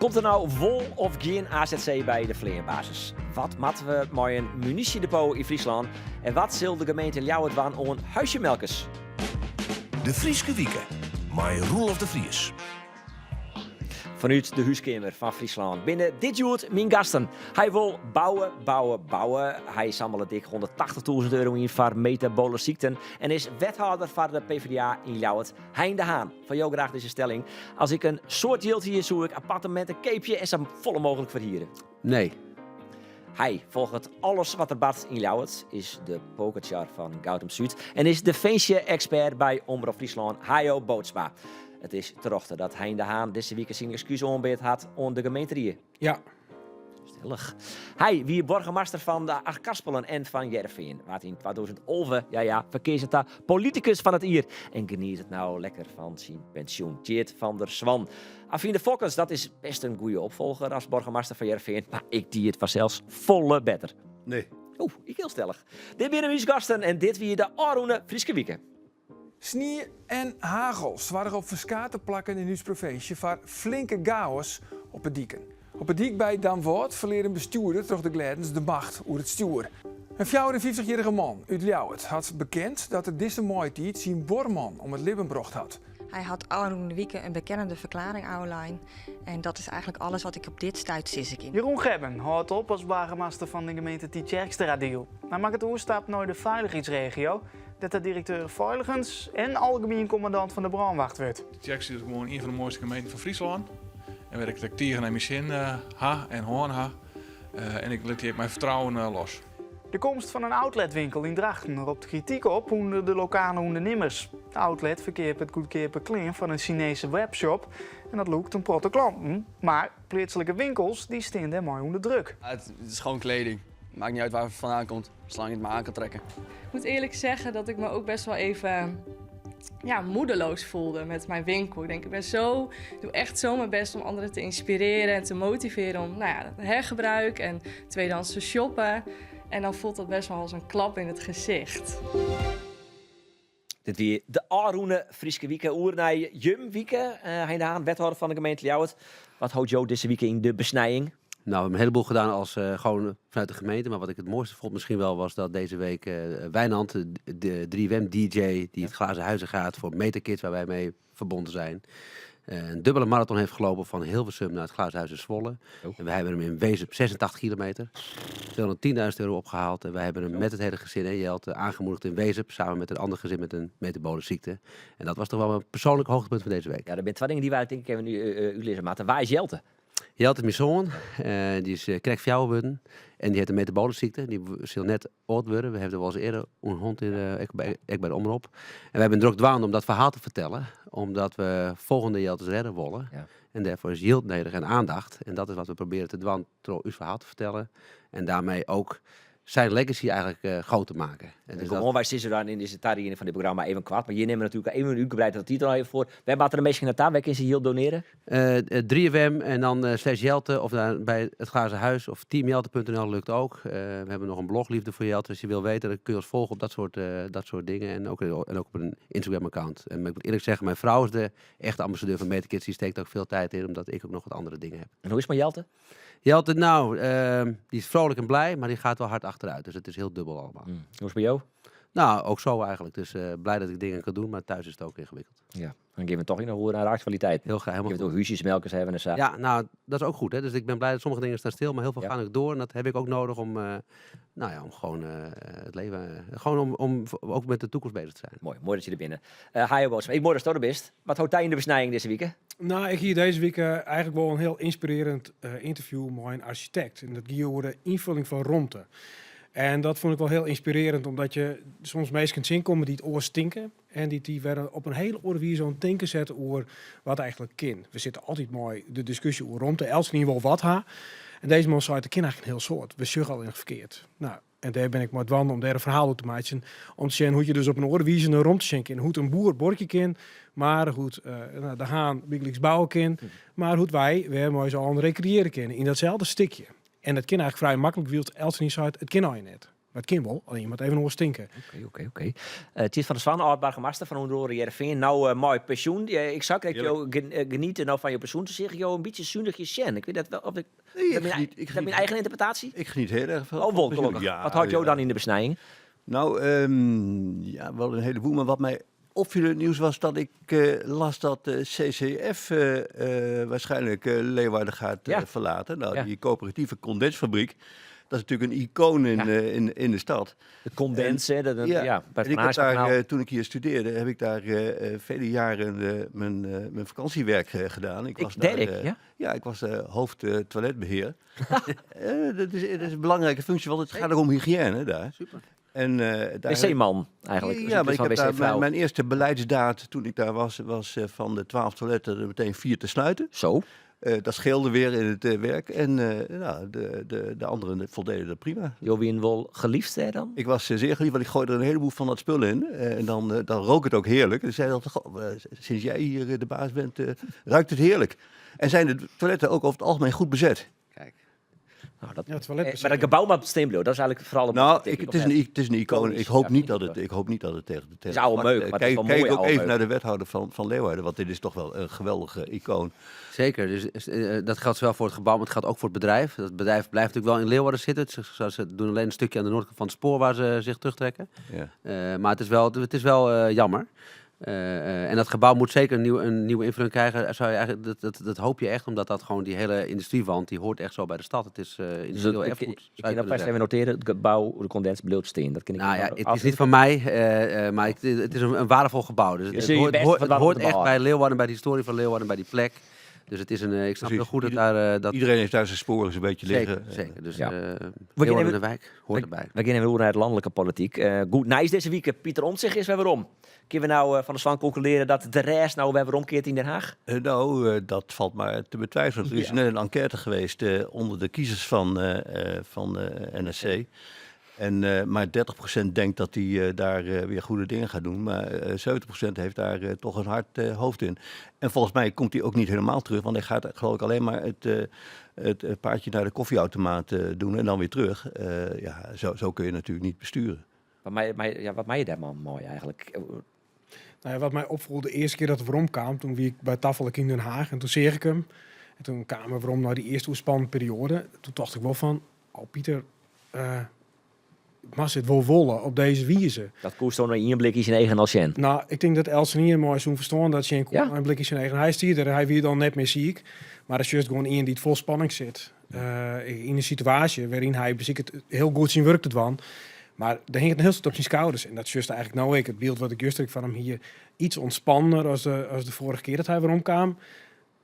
Komt er nou vol of geen AZC bij de Vleerbasis? Wat matten we met een munitiedepot in Friesland? En wat zal de gemeente Ljouwert aan on huisjemelkers? De Frieske Wieken, met Roelof de Vries. Vanuit de huiskamer van Friesland. Binnen dit jaar mijn gasten. Hij wil bouwen. Hij zamelde dik €180.000 in voor metabole ziekten. En is wethouder van de PvdA in Ljouwert. Hein de Haan. Van jou graag deze stelling. Als ik een soort yield hier zoek ik appartementen, keepje en zo volle mogelijk verhieren. Nee. Hij volgt alles wat er bad in Ljouwert. Is de pokerchar van Gautum Zuid. En is defensie-expert bij Omroep Friesland. Hajo Bootsma. Het is terochten dat Hein de Haan deze week zijn excuus aanbid had aan de gemeente. Ja. Stellig. Hij wie burgemeester van de Achtkarspelen en van Jervin. Wat in 2011, verkeers het daar politicus van het jaar. En geniet het nou lekker van zijn pensioen. Tjeerd van der Zwan. Afine Fokkens, dat is best een goede opvolger als burgemeester van Jervin. Maar ik die het vanzelfs volle beter. Nee. Oeh, ik heel stellig. Dit binnen mijn gasten en dit weer de Aroene Frieske Wieken. Sneeuw en hagel waren op verschillende plekken in onze provincie voor flinke chaos op het dieken. Op het dik bij Damwoord verleerde een bestuurder toch de gledens de macht over het stuur. Een 54-jarige man uit Ljouwert had bekend dat het deze mooie tijd zijn borman om het leven gebracht had. Hij had Aroen Wieken een bekennende verklaring online. En dat is eigenlijk alles wat ik op dit stuit zie in. Jeroen Gebben houdt op als burgemeester van de gemeente Tietjerkstra-deal. Hij maakt het oerstap naar de veiligheidsregio, dat de directeur Veiligens en algemeen commandant van de brandwacht werd. Tietjerkstra is gewoon een van de mooiste gemeenten van Friesland. En waar ik de tegen naar mijn zin ha en hoorn ha. En ik liet mijn vertrouwen los. De komst van een outletwinkel in Drachten roept kritiek op onder de lokale ondernemers. De outlet verkeert het goedkope kleding van een Chinese webshop en dat loekt een protte klanten. Maar plaatselijke winkels die staan daar mooi onder druk. Het is gewoon kleding. Maakt niet uit waar het vandaan komt, zolang je het maar aan kan trekken. Ik moet eerlijk zeggen dat ik me ook best wel even moedeloos voelde met mijn winkel. Ik denk, ik doe echt zo mijn best om anderen te inspireren en te motiveren om hergebruik en tweedehands te shoppen. En dan voelt dat best wel als een klap in het gezicht. Dit weer de Aroene Frieske Wieken. Oernij Jum Wieken. Hein de Haan, wethouder van de gemeente Ljouwert. Wat houdt jou deze week in de besnijing? Nou, we hebben een heleboel gedaan als gewoon vanuit de gemeente. Maar wat ik het mooiste vond misschien wel was dat deze week Wijnand, de 3WM-DJ die het glazen huizen gaat voor Metakit, waar wij mee verbonden zijn, een dubbele marathon heeft gelopen van Hilversum naar het glazen huis in Zwolle. Oh. En wij hebben hem in wezen 86 kilometer. €210.000 opgehaald. En wij hebben hem met het hele gezin en Jelte aangemoedigd in Wezep, samen met een ander gezin met een metabole ziekte. En dat was toch wel een persoonlijk hoogtepunt van deze week. Ja, er zijn twee dingen die wij denk ik even u lezen. Maar waar is Jelte? Jelte is mijn zoon, die is krijgt fjouwenbudden en die heeft een metabole ziekte. Die zal net oud worden. We hebben er wel eens eerder een hond ik bij de omroep. En we hebben druk dwaan om dat verhaal te vertellen, omdat we volgende Jeltes redden willen. Ja. En daarvoor is yield nodig en aandacht. En dat is wat we proberen te dwaan door uw verhaal te vertellen. En daarmee ook zijn legacy eigenlijk groot te maken. En dus gewoon, wij zitten dan in deze tarieën van dit programma even kwart. Maar hier nemen we natuurlijk even een uitgebreid dat titel even voor. We hebben er een beetje naar waar kunnen ze heel doneren? 3FM en dan /Jelte of bij het Glazen Huis of teamjelte.nl lukt ook. We hebben nog een blog Liefde voor Jelte. Als je wil weten, dan kun je ons volgen op dat soort dingen. En ook op een Instagram-account. En ik moet eerlijk zeggen, mijn vrouw is de echte ambassadeur van Metakids. Die steekt ook veel tijd in, omdat ik ook nog wat andere dingen heb. En hoe is het met Jelte? Jelte, nou, die is vrolijk en blij, maar die gaat wel hard achteruit. Dus het is heel dubbel allemaal. Hoe is het bij jou? Nou, ook zo eigenlijk. Dus blij dat ik dingen kan doen, maar thuis is het ook ingewikkeld. Ja, dan geven we toch in een naar raadskwaliteit. Heel graag. Je hebt ook huisjesmelkers hebben en zo. Ja, nou, dat is ook goed. Hè? Dus ik ben blij dat sommige dingen staan stil, maar heel veel gaan ook door. En dat heb ik ook nodig om, om gewoon het leven, gewoon om ook met de toekomst bezig te zijn. Mooi dat je er binnen. Hajo Bootsma, ik mooi dat je er bent. Wat houdt hij in de besnijing deze week? Nou, ik hier deze week eigenlijk wel een heel inspirerend interview met een architect. En dat ging over de invulling van ruimte. En dat vond ik wel heel inspirerend, omdat je soms mensen kunt zien komen die het oor stinken. En die werden op een hele oor wie zo'n denken zetten over wat eigenlijk kind. We zitten altijd mooi de discussie over ruimte, els niet wel wat ha. En deze man zei, het kind eigenlijk een heel soort. We zeggen al in het verkeerd. Nou, en daar ben ik maar dwan om daar een verhaal op te maken. Om te zien hoe je dus op een oorwijze een ruimte schenkt. Hoe een boer borkje kan, maar hoe de haan bigliks bouwen kan. Maar hoe wij weer mooi zo aan recreëren kunnen in datzelfde stukje. En dat kan eigenlijk vrij makkelijk, wilt els niet uit, het kan al je net. het kan wel, alleen je moet even stinken. Oké. Tjit van der Zwan, oud-burgemeester van Hoendoren Heerenveen. Nou, mooi pensioen. Ik zag dat je genieten nou van je pensioen. Toen zeg je een beetje zuinigje Sjen. Ik weet dat wel. Of ik, Nee, is dat mijn eigen interpretatie? Ik geniet heel erg van. Oh, gelukkig. Ja, Wat houdt jou ja. dan in de besnijing? Nou, ja, wel een heleboel. Maar wat mij opviel in het nieuws was dat ik las dat CCF waarschijnlijk Leeuwarden gaat verlaten. Nou, die coöperatieve condensfabriek, dat is natuurlijk een icoon in de stad. De condens, hè? Bij het En ik heb daar, Vanaarsdagkanaal. toen ik hier studeerde, heb ik daar vele jaren mijn vakantiewerk gedaan. Ik was ik was hoofd toiletbeheer. Dat is een belangrijke functie, want het gaat er om hygiëne daar. Super. En, wc-man eigenlijk. Ja, maar ik heb daar wc-vrouw. mijn eerste beleidsdaad toen ik daar was van de 12 toiletten er meteen 4 te sluiten. Zo. Dat scheelde weer in het werk. En de anderen voldeden er prima. Jowien wel geliefd hè dan? Ik was zeer geliefd, want ik gooide er een heleboel van dat spul in. En dan rook het ook heerlijk. En zei dat, sinds jij hier de baas bent, ruikt het heerlijk. En zijn de toiletten ook over het algemeen goed bezet. Kijk. Nou, dat, Ja, het toilet maar dat gebouw met steenblauw, dat is eigenlijk vooral een... Nou, het is een icoon. Ik hoop niet dat het tegen de is oude meuk, maar het is wel Kijk mooi ook oude even meuk. naar de wethouder van Leeuwarden, want dit is toch wel een geweldige icoon. Zeker, dus dat geldt zowel voor het gebouw, maar het geldt ook voor het bedrijf. Het bedrijf blijft natuurlijk wel in Leeuwarden zitten. Ze doen alleen een stukje aan de noordkant van het spoor waar ze zich terugtrekken. Ja. Maar het is wel jammer. En dat gebouw moet zeker een nieuwe invulling krijgen. Zou je eigenlijk, dat hoop je echt, omdat dat gewoon die hele industriewand, die hoort echt zo bij de stad. Het is industrieel erfgoed. Ik kan dat vast even noteren, het gebouw, de condens, Bleeuwsteen. Dat ken ik Nou ja, nog. het is niet van mij, maar het is een waardevol gebouw. Dus zie je het best hoort wat hoort te echt bouwen. bij Leeuwarden, bij de historie van Leeuwarden, bij die plek. Dus het is ik snap heel goed dat daar... Iedereen heeft daar zijn sporen een beetje liggen. Zeker. Dus We Leeuwarden en de wijk hoort erbij. We gaan even naar de landelijke politiek. Goed, nice deze week. Pieter Omtzigt is weer waarom. Kunnen we nou van de Zwan concluderen dat de rest nou weer waarom keert in Den Haag? Dat valt maar te betwijfelen. Er is net een enquête geweest onder de kiezers van NSC. En maar 30% denkt dat hij daar weer goede dingen gaat doen. Maar 70% heeft daar toch een hard hoofd in. En volgens mij komt hij ook niet helemaal terug. Want hij gaat geloof ik alleen maar het paardje naar de koffieautomaat doen en dan weer terug. Zo kun je natuurlijk niet besturen. Wat mij daar man mooi eigenlijk. Nou ja, wat mij opviel de eerste keer dat het waarom kwam, toen wie ik bij tafel in Den Haag en toen zeg ik hem. En toen kwamen we waarom naar die eerste spannende periode. Toen dacht ik wel van, Pieter, mag het wel wollen op deze wijze. Dat koest dan een blik in zijn eigen als Sjen. Nou, ik denk dat Elsen hier mooi zo'n verstaan dat Sjen een blik in zijn eigen. Hij stiert er, hij wie dan net meer ziek. Maar dat is juist gewoon iemand die het vol spanning zit. In een situatie waarin hij het heel goed zien werkt het van. Maar er hing het een heel stuk op zijn schouders. En dat is juist eigenlijk nou ik het beeld wat ik juist van hem hier iets ontspannender als de vorige keer dat hij weer omkwam.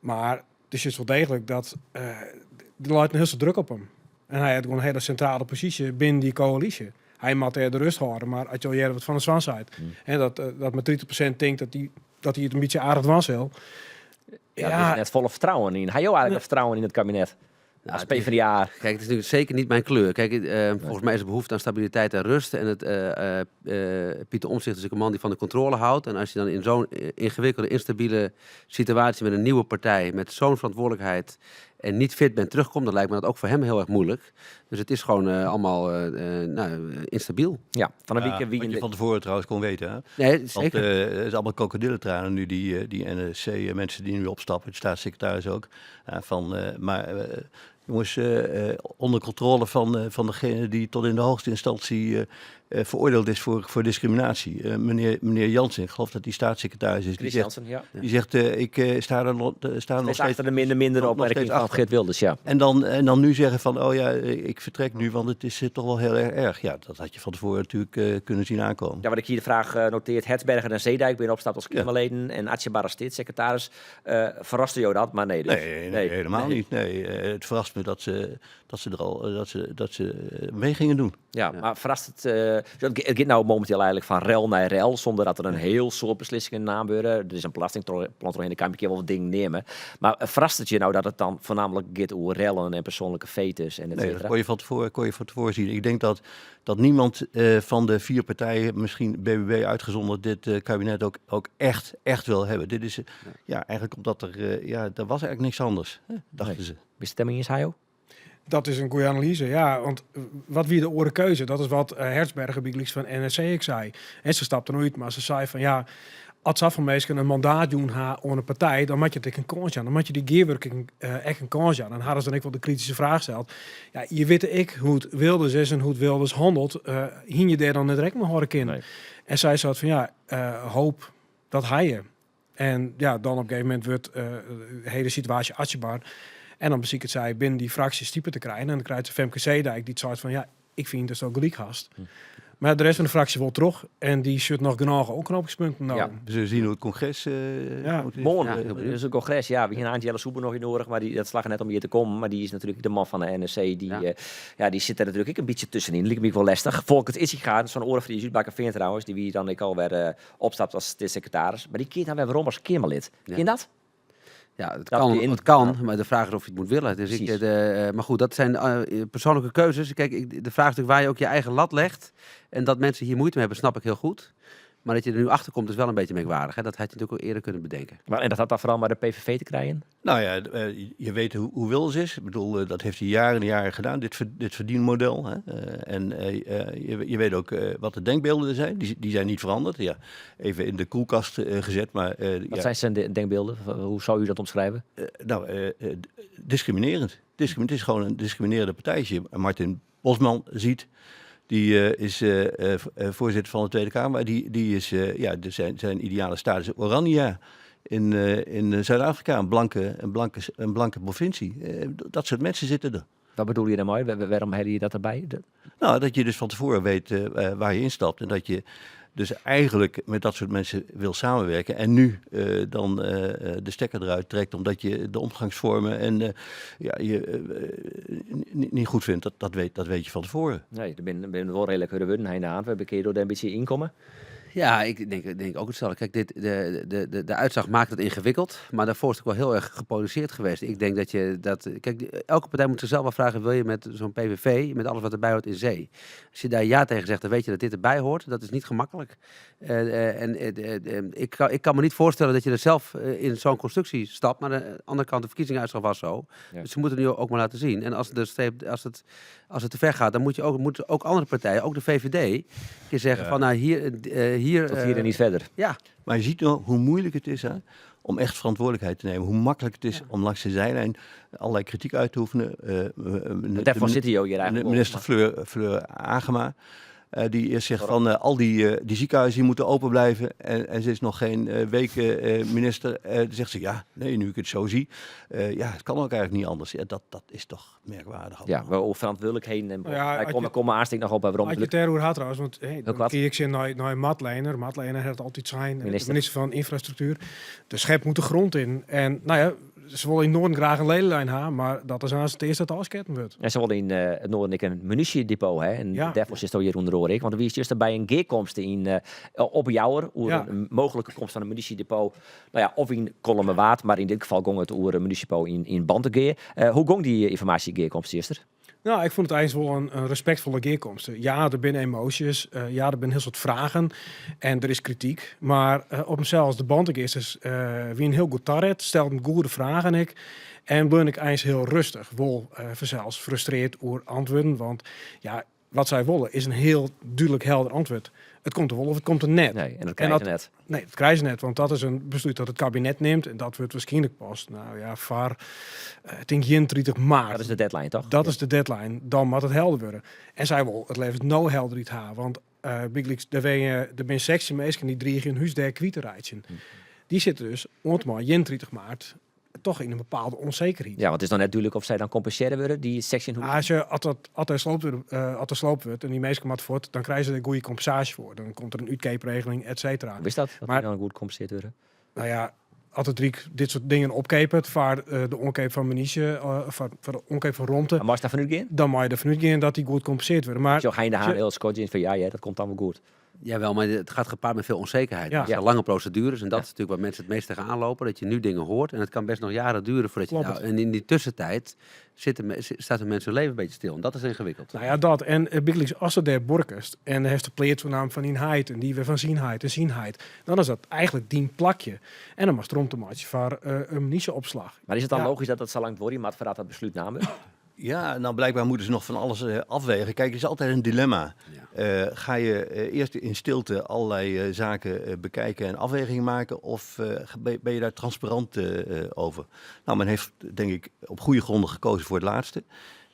Maar het is juist wel degelijk dat er luidt een heel stuk druk op hem. En hij had gewoon een hele centrale positie binnen die coalitie. Hij moet er de rust houden, maar als je al wat van de Zwan zei, dat met 30% denkt dat hij het een beetje aardig was wil. Ja, er is net volle vertrouwen in. Hij jou eigenlijk vertrouwen in het kabinet. Als PvdA. Kijk, het is natuurlijk zeker niet mijn kleur. Kijk, volgens mij is er behoefte aan stabiliteit en rust. En Pieter Omtzigt is ook een man die van de controle houdt. En als je dan in zo'n ingewikkelde, instabiele situatie met een nieuwe partij, met zo'n verantwoordelijkheid en niet fit bent terugkomt, dan lijkt me dat ook voor hem heel erg moeilijk. Dus het is gewoon allemaal instabiel. Ja, van een week Wat je van tevoren trouwens kon weten. Hè? Nee, zeker. Want het is allemaal krokodillentranen nu, die NSC-mensen die nu opstappen, de staatssecretaris ook. Jongens, onder controle van degene die tot in de hoogste instantie veroordeeld is voor discriminatie. Meneer Jansen, ik geloof dat die staatssecretaris is. Chris Jansen, ja. Die zegt, ik sta er nog steeds achter de minder opmerking van Geert Wilders, ja. En dan nu zeggen van, ik vertrek nu, want het is toch wel heel erg. Ja, dat had je van tevoren natuurlijk kunnen zien aankomen. Ja, wat ik hier de vraag noteert, Hertzberger en Zeedijk ben opstapt als Kamerleden en Atje Barrestedt, secretaris. Verraste jou dat? Maar nee, dus. Nee, helemaal niet. Nee, het verrast me dat ze mee gingen doen. Ja, maar verrast het... het gaat nou momenteel eigenlijk van rel naar rel, zonder dat er een heel soort beslissingen nabeuren. Er is een belastingplan in de Kamer, wel wat dingen nemen. Maar verrast het je nou dat het dan voornamelijk gaat over rellen en persoonlijke fetes en et Nee, cetera? dat kon je van tevoren zien. Ik denk dat niemand van de 4 partijen, misschien BBB uitgezonderd, dit kabinet ook echt wil hebben. Dit is eigenlijk omdat er was eigenlijk niks anders, dachten ze. Bestemming is hij ook? Dat is een goede analyse, ja. Want wat wie de oren keuze, dat is wat Hertzberger Biegliks van NRC ik zei. En ze stapte nooit, maar ze zei van ja, als ze van mensen een mandaat doen aan een partij, dan moet je het een kans aan. Dan moet je die gearworking echt een kans aan. Dan hadden ze dan ook wel de kritische vraag gesteld. Ja, je weet ik hoe het Wilders is en hoe het Wilders handelt. Hien je daar dan net direct maar horen kunnen. Nee. En zij zei van ja, hoop dat hij je. En ja, dan op een gegeven moment wordt de hele situatie atjebaar. En dan bezie ik het zij binnen die fracties type te krijgen. En dan krijgt de Femke Zeedijk die het van ja, ik vind dat ook gelijk gast. Maar de rest van de fractie wil terug. En die zult nog genoeg opknopingspunten nodig. Ja. We zullen zien hoe het congres... Mooi, Ja, heel dus een congres, ja. We hebben Angela Soeber nog in nodig, maar dat slag er net om hier te komen. Maar die is natuurlijk de man van de NRC. Die zit er natuurlijk ook een beetje tussenin. Lijkt me wel lastig. Volgens het is gegaan, zo'n oren van die Zuidbakker Veer trouwens, die wie dan ik alweer opstapt als secretaris. Maar die keert dan weer waarom als Kamerlid. Ken je dat? Ja, het Dat kan, je in- het kan, maar de vraag is of je het moet willen. Dus Precies. maar goed, dat zijn persoonlijke keuzes. Kijk, de vraag is natuurlijk waar je ook je eigen lat legt. En dat mensen hier moeite mee hebben, snap ik heel goed. Maar dat je er nu achter komt, is wel een beetje merkwaardig. Hè? Dat had je natuurlijk al eerder kunnen bedenken. En dat had dan vooral maar de PVV te krijgen. Nou ja, je weet hoe Wilders is. Ik bedoel, dat heeft hij jaren en jaren gedaan, dit verdienmodel. Hè? Je weet ook wat de denkbeelden er zijn. Die zijn niet veranderd. Ja, even in de koelkast gezet. Maar, Wat zijn zijn denkbeelden? Hoe zou u dat omschrijven? discriminerend. Het is gewoon een discriminerende partij. Als je Martin Bosman ziet, die is voorzitter van de Tweede Kamer. Die is, zijn ideale staat is Orania in Zuid-Afrika. Een blanke provincie. Dat soort mensen zitten er. Wat bedoel je daarmee? Waarom heb je dat erbij? Nou, dat je dus van tevoren weet waar je instapt. En dat je dus eigenlijk met dat soort mensen wil samenwerken. En nu dan de stekker eruit trekt omdat je de omgangsvormen en niet goed vindt. Dat weet je van tevoren. Nee, er ben wel redelijk hurren heen aan. We hebben een keer door een beetje inkomen. Ja, ik denk ook hetzelfde. Kijk, de uitslag maakt het ingewikkeld, maar daarvoor is het ook wel heel erg gepolariseerd geweest. Ik denk kijk, elke partij moet zichzelf wel vragen, wil je met zo'n PVV, met alles wat erbij hoort, in zee? Als je daar ja tegen zegt, dan weet je dat dit erbij hoort. Dat is niet gemakkelijk. Ik kan me niet voorstellen dat je er zelf in zo'n constructie stapt, maar aan de andere kant, de verkiezingsuitslag was zo. Ja. Dus ze moeten het nu ook maar laten zien. En als het te ver gaat, dan moeten ook andere partijen, ook de VVD, een keer zeggen van, nou, hier Tot hier en niet verder. ja. Maar je ziet nou hoe moeilijk het is om echt verantwoordelijkheid te nemen. Hoe makkelijk het is om langs de zijlijn allerlei kritiek uit te oefenen. Daarvoor zit hij ook hier eigenlijk. Minister Fleur Agema. Die eerst zegt van al die ziekenhuizen die moeten open blijven. En ze is nog geen weken minister. Dan zegt ze, ja, nee, nu ik het zo zie. Het kan ook eigenlijk niet anders. Ja, dat is toch merkwaardig. Ja, wel verantwoordelijkheid nemen. Ja, Wij komen aanstek nog op waarom Had je het het erover had trouwens, want dan wat? keer ik zin naar Matt Lehner. Matt Lehner heeft altijd zijn Minister. minister van Infrastructuur. De schep moet de grond in. En nou ja, ze willen in Noorden graag een ledenlijn hebben, maar dat is aan het eerste dat afsketten wordt. En ze wilden in het Noorden een munitiedepot, hè? En Ja. daarvoor zit hier onder ik. Want wie is juist bij een geerkomst op jouwer, Ja. een mogelijke komst van een munitiedepot. Nou ja, of in Kolmenwaard, maar in dit geval ging het over een munitiedepot in Bantegeer. Hoe ging die informatiegeerkomst eerst? Nou, ik vond het eigenlijk wel een respectvolle geerkomst. Ja, er binnen emoties. Ja, er zijn heel soort vragen. En er is kritiek. Maar op mezelf als de band is wie een heel goed target. Stelt een goede vragen ik. En ben ik eigenlijk heel rustig. Wel zelfs frustreerd over antwoorden. Want ja, wat zij willen is een heel duidelijk helder antwoord. Het komt er wel of het komt er net. Nee, en dat krijg je net. Nee, dat krijgen ze net, want dat is een besluit dat het kabinet neemt. En dat wordt waarschijnlijk pas, nou ja, ik denk 31 maart. Dat is de deadline, toch? Dat is de deadline. Dan moet het helder worden. En zij wil het levert no helderheid haar. Want Big Leagues, er zijn 16 mensen die 3 in huis der kwieten rijden. Die zitten dus, ontmaar 31 maart, toch in een bepaalde onzekerheid. Ja, want het is dan net duidelijk of zij dan compenseren worden, die section. Als je altijd sloopt wordt en die mensen komen voort, dan krijgen ze er een goede compensatie voor. Dan komt er een uitkeepregeling, et cetera. Wist dat? Dat Maar- die dan goed gecompenseerd worden? Nou ja, altijd dit soort dingen opkepen, voor de onkeep van Meniche, voor de onkeep van Romte, Maar mag je daar vanuit gaan? dan mag je ervan uitgaan dat die goed gecompenseerd worden. Maar Zo ga je de haan heel scoort in van ja, dat komt dan wel goed. Jawel, maar het gaat gepaard met veel onzekerheid. Ja. Er zijn lange procedures en dat is natuurlijk waar mensen het meest tegenaan lopen. Dat je nu dingen hoort en het kan best nog jaren duren voordat je... Klopt. Nou, en in die tussentijd staat een mensen hun leven een beetje stil. En dat is ingewikkeld. nou ja, dat. En Big Leagues, als ze daar borkest en heeft de pleert van inheid en die weer van zienheid en zienheid, dan is dat eigenlijk die plakje. En dan mag het rond te maken voor een Meniche opslag. Maar is het dan Ja. logisch dat het zo lang wordt, maar voordat dat besluit namen? Ja, nou blijkbaar moeten ze nog van alles afwegen. Kijk, het is altijd een dilemma. Ga je eerst in stilte allerlei zaken bekijken en afwegingen maken, of ben je daar transparant over? Nou, men heeft denk ik op goede gronden gekozen voor het laatste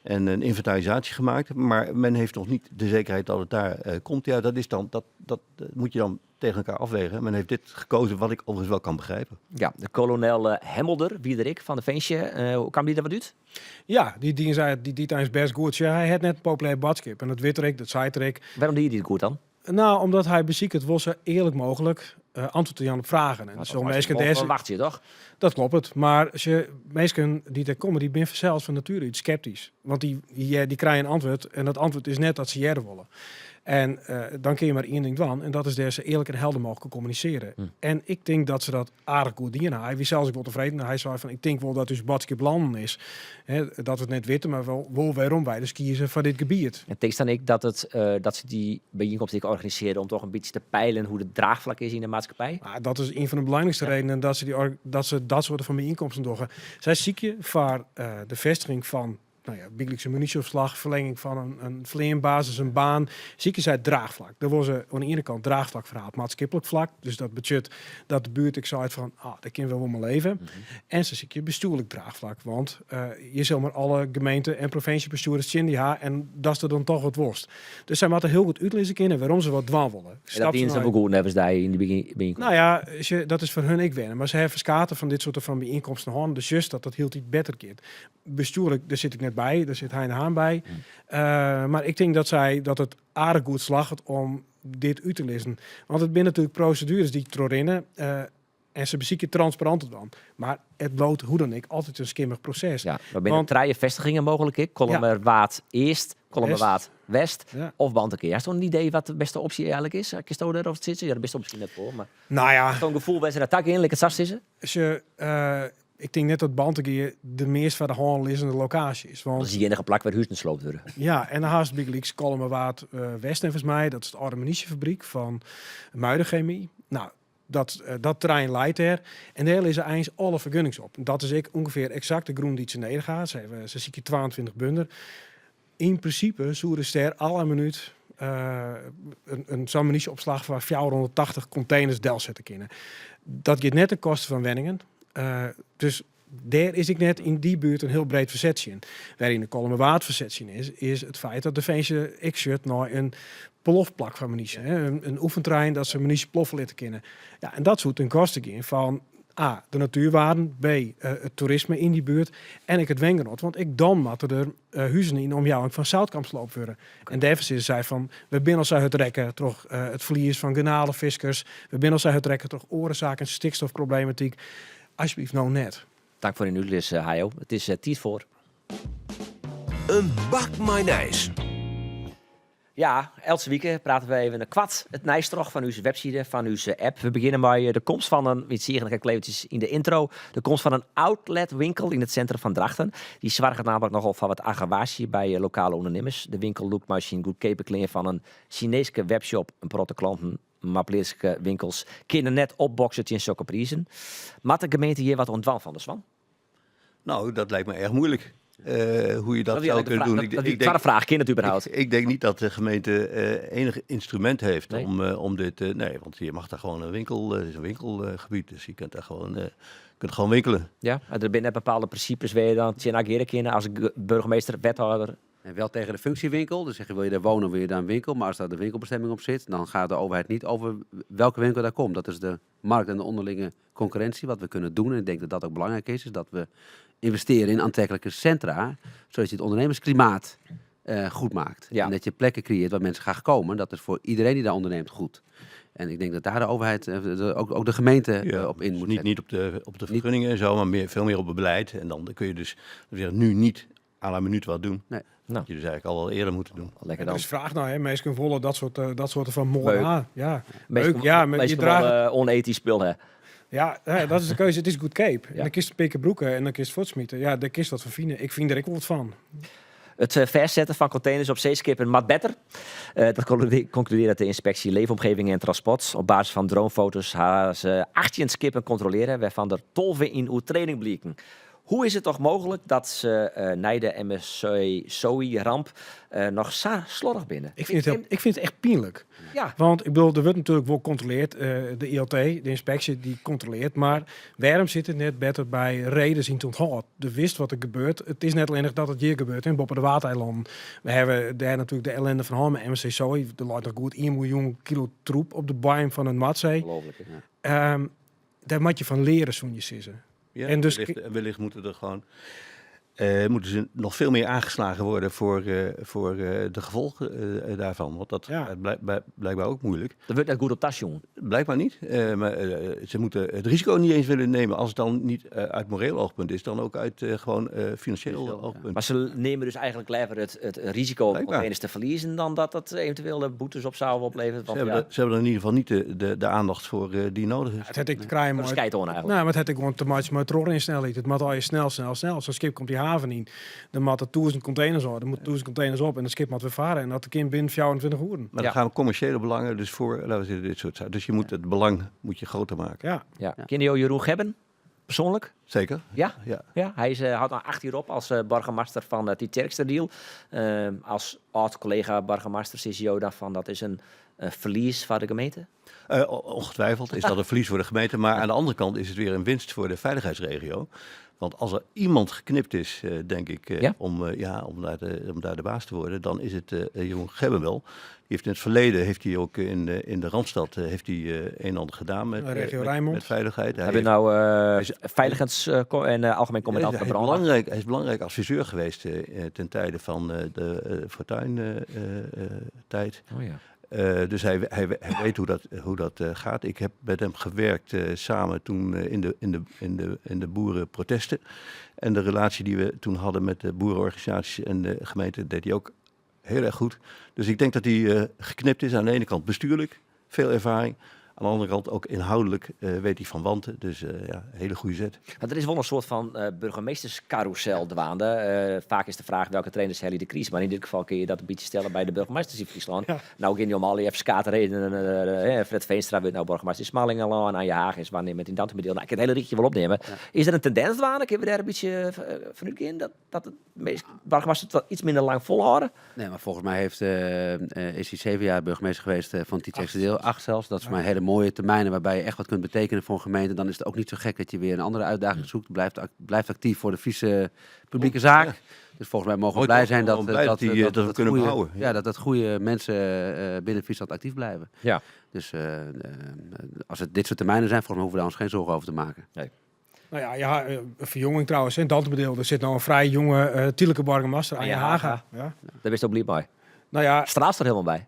en een inventarisatie gemaakt, maar men heeft nog niet de zekerheid dat het daar komt. Ja, dat moet je dan tegen elkaar afwegen. Men heeft dit gekozen, wat ik overigens wel kan begrijpen. Ja, de kolonel Hemmelder, Wiederik van de Veensje. Hoe kwam die er wat uit? Ja, die zei die tijdens best goed. Ja, hij had net een populair badskip. En dat weet ik, dat zei ik. Waarom deed hij het goed dan? Nou, omdat hij beziek het was eerlijk mogelijk antwoord te op vragen. En zo mensen wacht je toch? Dat klopt het. Maar als je mensen die er komen, die zijn zelfs van nature iets sceptisch. Want die krijgen een antwoord en dat antwoord is net dat ze jaren willen. En dan kun je maar één ding doen. En dat is dat ze eerlijk en helder mogen communiceren. En ik denk dat ze dat aardig goed doen. Hij was zelfs ook wel tevreden. Hij zei van, ik denk wel dat dus badskip landen is. Dat we het net weten, maar wel waarom wij dus kiezen voor dit gebied. En tekst dan ik dat ze die bijeenkomst organiseren om toch een beetje te peilen hoe het draagvlak is in de maatschappij? Dat is een van de belangrijkste redenen dat ze dat soort van bijeenkomsten doen. Zij zie je voor de vestiging van Biekelijkse munitieopslag, verlenging van een vleerbasis, een baan. Zie je zij draagvlak. Er was aan de ene kant draagvlak verhaal, maatschappelijk vlak. Dus dat betekent dat de buurt, ik zei het van, dat kunnen we wel maar leven. En ze zie je bestuurlijk draagvlak. Want je zal maar alle gemeente- en provinciebestuurders zien die haar en dat is er dan toch wat worst. Dus zij moeten heel goed uitlezen kunnen waarom ze wat dwan willen. En dat dienen ze wel goed, hebben ze daar in de bijeenkomst. Nou ja, dat is voor hun ik wennen. Maar ze hebben skaten van dit soort van bijeenkomsten aan. Dus juist dat hield iets beter keert. Bestuurlijk, daar zit ik net bij. Daar zit Hein de Haan bij. Maar ik denk dat het aardig goed slacht om dit uit te lezen. Want het zijn natuurlijk procedures die erin en ze bezieken transparant dan. Maar het bloot hoe dan ik altijd een skimmig proces. Ja, maar binnen drie vestigingen mogelijk. Kolmerwaard Eerst, Kolmerwaard West of Bantekeer. Heb je een idee wat de beste optie eigenlijk is? Als je zo daarover zit, ja, dat best misschien net voor. Maar nou ja, zo'n gevoel bij ze dat tak in, lekker sast is. Ik denk net dat Bantekeer de meest van de handlezende locatie is. Want dat is die enige plek waar huizen sloopt worden. Ja, en dan haast Big Leaks Kolmerwaard West en volgens mij. Dat is de oude munitiefabriek van Muidenchemie. Nou, dat terrein leidt er. En daar is er eens alle vergunnings op. Dat is ongeveer exact de groen die ze nedergaat. Ze zie je 22 bunder. In principe zouden ze alle minuut een zo'n munitieopslag van 480 containers del zetten kunnen. Dat gaat net de kosten van Wenningen. Dus daar is ik net in die buurt een heel breed verzetje in. Waarin de Kolmerwaard verzetje is het feit dat de Veensje x-shirt nou een plofplak van munitie. Een oefentrein dat ze munitie ploffen laten kennen. Ja, en dat soort een kosten in van A, de natuurwaarden, B, het toerisme in die buurt en ik het wengenot. Want ik dan moet er huizen in omjouwing van Zoutkampsloop worden. En daarvoor zei van, we binnen ons het rekken toch het verlies van garnalenviskers. We binnen ons het rekken toch oorzaken, stikstofproblematiek. Alsjeblieft, nou net. Dank voor uw uitleg, Hajo. Het is tijd voor... Een bak mayonaise. Ja, elke week praten we even een kwart het nijstroch van uw website, van uw app. We beginnen bij de komst van een, wie zie je klevertjes in de intro, de komst van een outletwinkel in het centrum van Drachten. Die zorgt namelijk nogal van wat aggravatie bij lokale ondernemers. De winkel loopt misschien goed keperkleer van een Chinese webshop, een protte klanten. Maar Pleerske winkels kunnen net opboksen in zulke prijzen. Maar de gemeente hier wat ontwal van de Swan? Nou, dat lijkt me erg moeilijk. Hoe je dat zou kunnen doen. Ik denk, vraag, kind het überhaupt? Ik denk niet dat de gemeente enig instrument heeft om dit... nee, want je mag daar gewoon een winkel... Het is een winkelgebied, dus je kunt daar gewoon winkelen. Ja, er zijn net bepaalde principes waar je dan ageren kunnen als burgemeester, wethouder... En wel tegen de functiewinkel. Dus zeg je, wil je daar wonen, wil je daar een winkel. Maar als daar de winkelbestemming op zit, dan gaat de overheid niet over welke winkel daar komt. Dat is de markt en de onderlinge concurrentie. Wat we kunnen doen, en ik denk dat dat ook belangrijk is dat we investeren in aantrekkelijke centra, zodat je het ondernemersklimaat goed maakt. Ja. En dat je plekken creëert waar mensen graag komen. Dat is voor iedereen die daar onderneemt goed. En ik denk dat daar de overheid, ook de gemeente op in moet zetten. Niet op de vergunningen en zo, maar veel meer op het beleid. En dan kun je dus nu niet à la minuut wat doen. Nee. Dat je dus eigenlijk al wel eerder moeten doen. Lekker dan. dan. Dus vraag nou, hè, mensen volgen dat soort van mooi. Ja, leuk. Ja, je draagt onethisch spul, hè. Ja, dat is de keuze. Het is goedkoop. Ja. En dan kiest pikken broeken en dan kiest voortsmieten. Ja, daar kiest wat van vinden. Ik vind er ook wat van. Het verzetten van containers op zeeskippen mag beter. Dat concludeert de inspectie Leefomgeving en Transport. Op basis van dronefoto's gaan ze 18 skippen controleren, waarvan er 12 in uw training blikken. Hoe is het toch mogelijk dat ze na de MSC-SOI-ramp nog zo slordig binnen? Ik vind het echt pijnlijk. Ja. Want ik bedoel, er wordt natuurlijk wel gecontroleerd. De ILT, de inspectie, die controleert. Maar waarom zit het net beter bij reden zien te onthouden? De wist wat er gebeurt. Het is net alleen dat het hier gebeurt in Boppen de Watereilanden. We hebben daar natuurlijk de ellende van Hamme, MSC Sooi. Er ligt nog goed 1 miljoen kilo troep op de buim van een Matzee. Ongelooflijk. Ja. Daar moet je van leren, zo'n je sissen. Ja, En dus- wellicht moeten er gewoon moeten ze nog veel meer aangeslagen worden voor de gevolgen daarvan. Want dat Ja. blijkbaar ook moeilijk. Dat wordt net goed op tas, jongen. Blijkbaar niet. Maar ze moeten het risico niet eens willen nemen. Als het dan niet uit moreel oogpunt is, dan ook uit gewoon financieel oogpunt. Maar ze nemen dus eigenlijk liever het risico om Blijkbaar. eens te verliezen dan dat het eventueel de boetes op zou opleveren. Ze Want hebben er in ieder geval niet de aandacht voor die nodig is. Het had ik te krijgen, dat maar... is keitoon eigenlijk. Nou, maar het had ik gewoon te much met roer in snelheid. Het moet al je snel. Zo'n schip komt die haven in. Dan moet er 1000 containers op. Dan moet 1000 containers op en de schip moet weer varen. En dat de kind binnen 24 uur. Maar dan gaan commerciële belangen dus voor, laten we zeggen, dit soort zaken. Dus je moet het belang groter maken. Ja. Ja. Ken je Jeroen Gebben? Persoonlijk? Zeker? Ja? Ja. Ja, hij houdt nou 8 jaar op als burgemeester van die Tjerksterdeal. Als oud-collega burgemeester is hij dan van dat is een verlies voor de gemeente. Ongetwijfeld is dat een verlies voor de gemeente. Maar aan de andere kant is het weer een winst voor de veiligheidsregio. Want als er iemand geknipt is, denk ik, Ja? om daar de baas te worden, dan is het Jeroen Gebben wel. Die heeft in het verleden ook in de Randstad een en ander gedaan met, Regio Rijnmond. met veiligheid. Hebben we nou veiligheids- en algemeen commandant hij, van is brand. hij is belangrijk adviseur geweest ten tijde van de Fortuyn-tijd. Oh ja. Dus hij weet hoe dat gaat. Ik heb met hem gewerkt samen toen in de boerenprotesten. En de relatie die we toen hadden met de boerenorganisaties en de gemeente deed hij ook heel erg goed. Dus ik denk dat hij geknipt is. Aan de ene kant bestuurlijk, veel ervaring. Aan de andere kant ook inhoudelijk weet hij van wanten. Dus een hele goede zet. Want er is wel een soort van burgemeesterscarousel dwaande. Vaak is de vraag welke trainers hebben de crisis. Maar in dit geval kun je dat een beetje stellen bij de burgemeesters in Friesland. Ja. Nou, Ginny O'Malley heeft skaterreden. Fred Veenstra wordt nou burgemeester in Smallingenlaan. Aan je Haag is wanneer met in Dantenbedeel. Nou, ik kan het hele ritje wel opnemen. Ja. Is er een tendens dwaande? Kunnen we daar een beetje van in dat het burgemeesters dat iets minder lang volhouden? Nee, maar volgens mij is hij 7 jaar burgemeester geweest van Tietjekse deel. 8 zelfs. Dat is voor mij hele mooie termijnen waarbij je echt wat kunt betekenen voor een gemeente. Dan is het ook niet zo gek dat je weer een andere uitdaging zoekt. Blijft actief voor de Friese publieke zaak. Ja. Dus volgens mij mogen we blij zijn dat we kunnen behouden. Ja, dat goede mensen binnen Friesland actief blijven. Ja. Dus als het dit soort termijnen zijn, volgens mij hoeven we daar ons geen zorgen over te maken. Nee. Nou ja, verjonging trouwens. In Dantenbedeel, er zit nou een vrij jonge Tieleke burgemeester aan je Haga. Ja. Daar is ook blij bij. Nou ja, straalt er helemaal bij.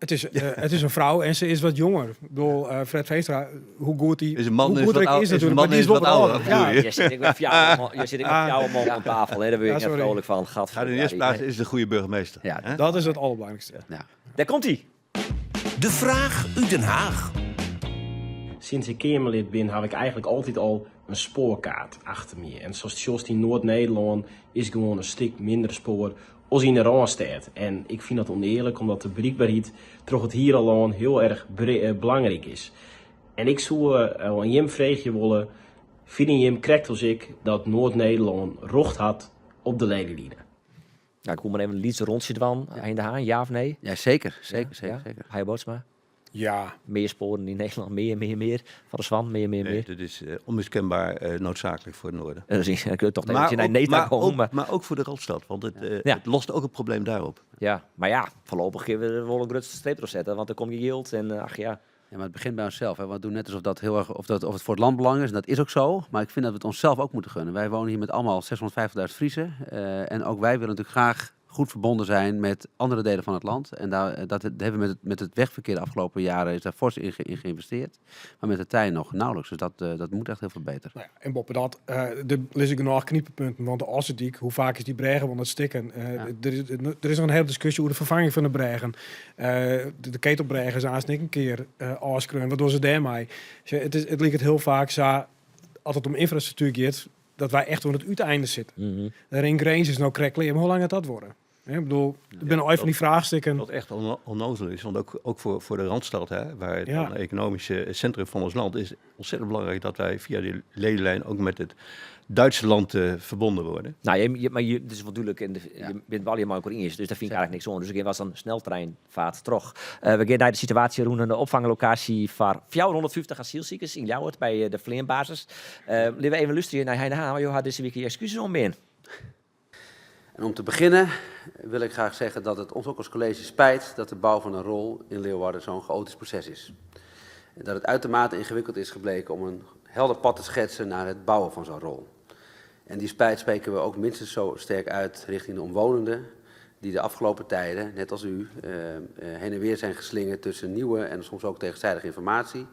Het is een vrouw en ze is wat jonger. Ik bedoel, Fred Veenstra, hoe goed hij is een man, hoe goed hij is natuurlijk, maar die is wat ouder. Ja. Je zit ik met jouw man aan tafel, hè? Daar ben je net vrolijk van. In de eerste plaats is de goede burgemeester. Ja, dat is het allerbelangrijkste. Ja. Daar komt hij. De vraag uit Den Haag. Sinds ik Kamerlid ben, heb ik eigenlijk altijd al een spoorkaart achter me. En zoals in Noord-Nederland is gewoon een stuk minder spoor als in de Randstad. En ik vind dat oneerlijk, omdat de bereikbaarheid toch het hier al heel erg belangrijk is. En ik zou aan Jim vragen willen, vind Jim correct als ik dat Noord-Nederland recht had op de ledenlieden? Nou, ik kom maar even een liedje rondje dan in de Haan, ja of nee? Ja, zeker. Hij Bootsma? Ja. Meer sporen in Nederland, meer. Van de Zwan, meer. Dit is onmiskenbaar noodzakelijk voor het noorden. Dan kun je toch maar ook voor de Randstad, want het lost ook een probleem daarop. Ja, maar ja, voorlopig gaan we er wel een grootste streep door zetten, want dan kom je yield en ach ja. Ja, maar het begint bij onszelf. Hè. We doen net alsof dat heel erg, of het voor het land belangrijk is. En dat is ook zo. Maar ik vind dat we het onszelf ook moeten gunnen. Wij wonen hier met allemaal 650.000 Friesen. En ook wij willen natuurlijk graag goed verbonden zijn met andere delen van het land. En dat hebben we met het wegverkeer de afgelopen jaren is daar fors in geïnvesteerd. Maar met de trein nog nauwelijks. Dus dat moet echt heel veel beter. Nou ja, en boppen dat, er is ik nog kniepenpunten. Want de Ossendiek, hoe vaak is die bregen van het stikken? Er is nog een hele discussie over de vervanging van de bregen. De ketelbregen is aansnik een keer afskreun. Wat doen ze daarmee? Het lijkt heel vaak zo, als het om infrastructuur gaat, dat wij echt aan het uiteinde zitten. De ring range is nou krekkelijk, maar hoe lang gaat dat worden? Ik bedoel, ik ben al even van die vraagstukken. Wat echt onnozel is, want ook voor de Randstad, hè, waar het Ja. dan economische centrum van ons land is, ontzettend belangrijk dat wij via die ledenlijn ook met het Duitse land verbonden worden. Nou, maar het is natuurlijk, je bent wel helemaal Oekraïens, dus daar vind ik eigenlijk niks aan. Dus ik was een sneltreinvaart terug. We gaan naar de situatie rond de opvanglocatie voor 450 asielziekers in Ljouwert bij de Vleenbasis. Laten we even luisteren naar Heine Haan, je had deze week je excuses om ben. En om te beginnen wil ik graag zeggen dat het ons ook als college spijt dat de bouw van een rol in Leeuwarden zo'n chaotisch proces is. En dat het uitermate ingewikkeld is gebleken om een helder pad te schetsen naar het bouwen van zo'n rol. En die spijt spreken we ook minstens zo sterk uit richting de omwonenden die de afgelopen tijden, net als u, heen en weer zijn geslingerd tussen nieuwe en soms ook tegenstrijdige informatie,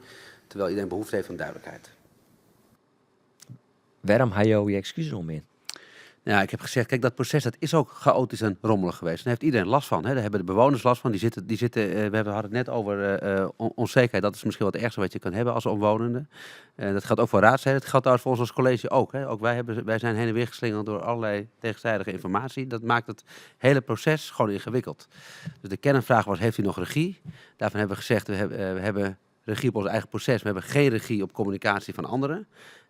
terwijl iedereen behoefte heeft aan duidelijkheid. Waarom had je je excuses om ben? Ja, ik heb gezegd, kijk, dat proces dat is ook chaotisch en rommelig geweest. Daar heeft iedereen last van. Hè. Daar hebben de bewoners last van. We hadden het net over onzekerheid. Dat is misschien wat het ergste wat je kan hebben als omwonende. Dat geldt ook voor raadsleden. Dat geldt trouwens voor ons als college ook. Hè. Ook wij zijn heen en weer geslingerd door allerlei tegenstrijdige informatie. Dat maakt het hele proces gewoon ingewikkeld. Dus de kernvraag was, heeft u nog regie? Daarvan hebben we gezegd, we hebben regie op ons eigen proces. We hebben geen regie op communicatie van anderen.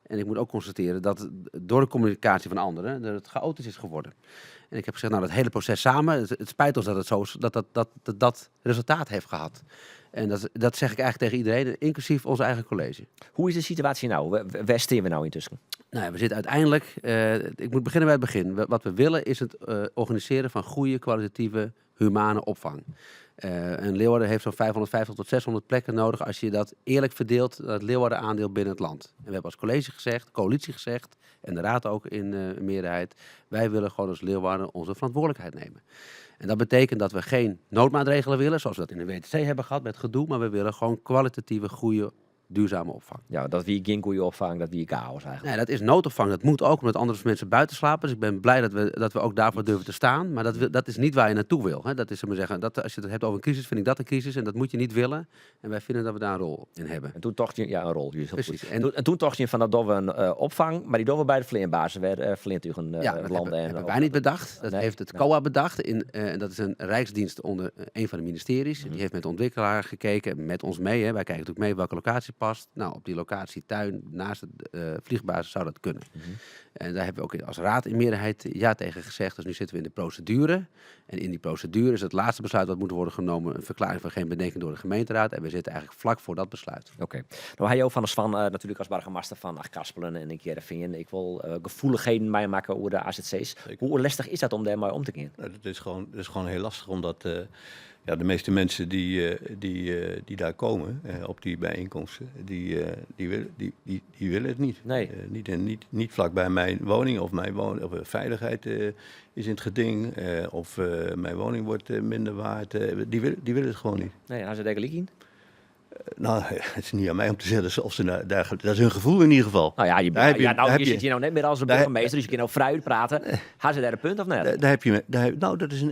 En ik moet ook constateren dat door de communicatie van anderen dat het chaotisch is geworden. En ik heb gezegd, nou, dat hele proces samen, het spijt ons dat het zo dat resultaat heeft gehad. En dat zeg ik eigenlijk tegen iedereen, inclusief ons eigen college. Hoe is de situatie nou? Waar staan we nou intussen? Nou ja, we zitten uiteindelijk, ik moet beginnen bij het begin. Wat we willen is het organiseren van goede, kwalitatieve, humane opvang. En Leeuwarden heeft zo'n 550 tot 600 plekken nodig als je dat eerlijk verdeelt, het Leeuwarden aandeel binnen het land. En we hebben als college gezegd, coalitie gezegd en de raad ook in meerderheid, wij willen gewoon als Leeuwarden onze verantwoordelijkheid nemen. En dat betekent dat we geen noodmaatregelen willen, zoals we dat in de WTC hebben gehad met gedoe, maar we willen gewoon kwalitatieve, goede, duurzame opvang. Ja, dat wie geen goede opvang, dat wie chaos eigenlijk. Nee, dat is noodopvang. Dat moet ook, omdat andere mensen buiten slapen. Dus ik ben blij dat we ook daarvoor durven te staan. Maar dat is niet waar je naartoe wil. Hè. Dat is, maar zeggen, als je het hebt over een crisis, vind ik dat een crisis. En dat moet je niet willen. En wij vinden dat we daar een rol in hebben. En toen tocht je, ja, een rol. Precies. En toen tocht je van dat we een opvang, maar die doen we bij de Vleenbazen, waar Vleentugen dat landen. hebben wij niet bedacht. Dat heeft het COA bedacht. En dat is een rijksdienst onder een van de ministeries. Die heeft met de ontwikkelaar gekeken, met ons mee. Hè. Wij kijken natuurlijk mee welke locatie past. Nou, op die locatie tuin naast de vliegbasis zou dat kunnen. En daar hebben we ook als raad in meerderheid ja tegen gezegd. Dus nu zitten we in de procedure. En in die procedure is het laatste besluit wat moet worden genomen een verklaring van geen bedenking door de gemeenteraad. En we zitten eigenlijk vlak voor dat besluit. Oké. Nou, hij ook van Svan natuurlijk als burgemeester van Karspelen en Heerenveen. Ik wil gevoeligheden mij maken over de AZC's. Hoe lastig is dat om daar maar om te gaan? Nou, dat is gewoon heel lastig, omdat de meeste mensen die daar komen op die bijeenkomsten, die willen het niet. Nee. Niet vlakbij mijn woning of veiligheid is in het geding of mijn woning wordt minder waard. Die willen het gewoon niet. Nee, hebben ze daar gelijk in? Nou, het is niet aan mij om te zeggen of ze daar dat is hun gevoel in ieder geval. Nou ja, je zit hier nou net meer als een burgemeester, dus je kan nou vrij praten. Gaan ze daar een punt of net? Dat is